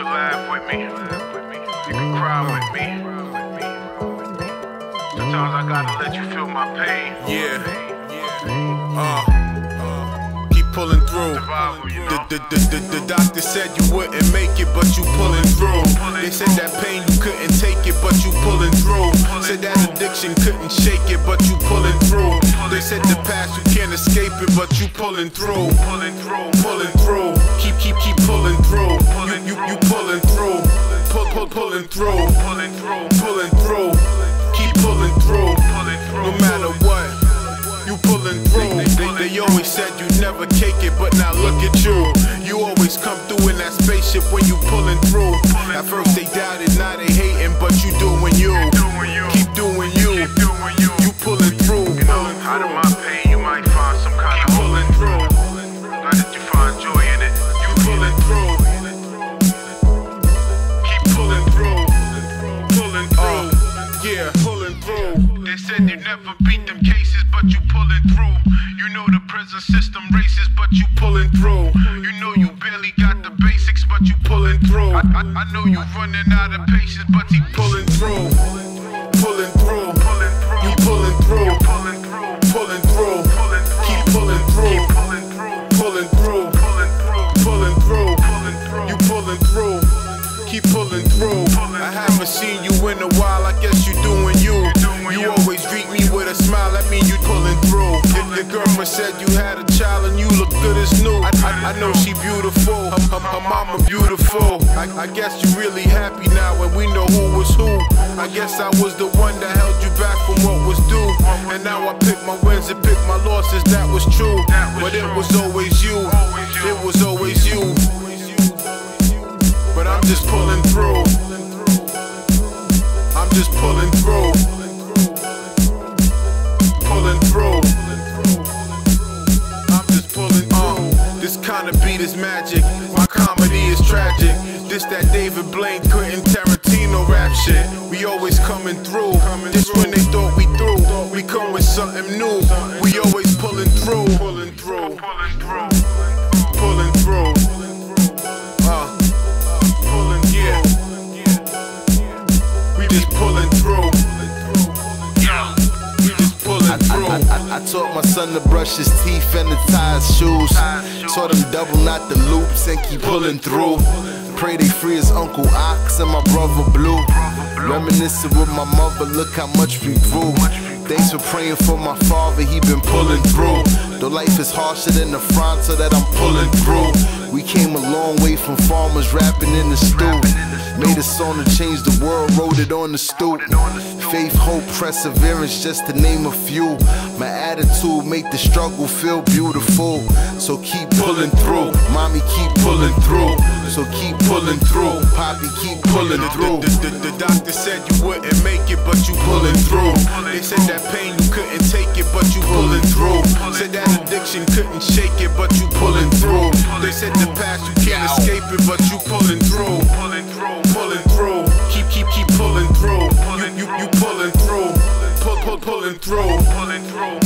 can laugh with me. You can cry with me. Sometimes I gotta let you feel my pain. Keep pulling through. Survival, you know? The doctor said you wouldn't make it, but you pulling through. They said that pain you couldn't take it, but you pulling through. Said that addiction couldn't shake it, but you pulling through. They said the past you can't escape it, but you pulling through. Pulling through. Pulling through. Keep pulling through. You pulling through. Pulling through. Pulling through. Pulling through. Keep pulling through. No matter what, you pulling through. They always said you'd never cake it, but now look at you. You always come through in that spaceship when you pulling through. At first they doubted, now they hating, but you doing you. Keep doing you. You pulling through. Out of my pain, you might find some kind of Pulling through. Not that you find joy in it. You pulling through. Keep pulling through. Pulling through. Yeah, pulling through. They said you never beat them cases, but you pulling through. You know the prison system racist, but you Pulling through. You know you barely got the basics, but you Pulling through. I know you running out of patience, but he Pulling through. Pulling through. pulling through. You pulling through. Pulling through. Pulling through. Pulling through. Keep pulling through. Keep pulling through. Pulling through. Pulling through. Pulling through. Pulling through. You pulling through. Keep pulling through. I haven't seen you in a while, I guess you doing you. You always greet me with a smile, that mean you pulling through. Your girlfriend said you had a child and you look good as new. I know she beautiful, her mama beautiful. I guess you really happy now and we know who was who. I guess I was the one that held you back from what was due. And now I pick my wins and pick my losses, that was true. But it was always you, it was always you. But I'm just pulling through. I'm just pulling through. Pulling through. I'm just pulling through. This kind of beat is magic. My comedy is tragic. This that David Blaine, Quentin Tarantino rap shit. We always coming through. Just when they thought we through, we come with something new. We always pulling through. Pulling through. Pulling through. Pulling through. Pulling, yeah. We just pulling through. We just pulling through. I taught my son to brush his teeth and to tie his shoes. Taught him double knot the loops and keep pulling through. Pray they free his Uncle Ox and my brother Blue. Reminiscing with my mother, look how much we grew. Thanks for praying for my father, he been pulling through. Though life is harsher than the front, so that I'm pulling through. We came a long way from farmers rapping in the stew. Made a song to change the world, wrote it on the stoop. Faith, hope, perseverance, just to name a few. My attitude make the struggle feel beautiful. So keep pulling through, mommy keep pulling through. So keep pulling through, poppy keep pulling through. The doctor said you wouldn't make it, but you pulling through. They said that pain you couldn't take it, but you pulling through. Said that addiction couldn't shake it, but you pulling through. They said the past you can't escape it, but you pulling through. Pulling through. Pulling through. Keep pulling through. You pulling through. Pulling through. Pulling through.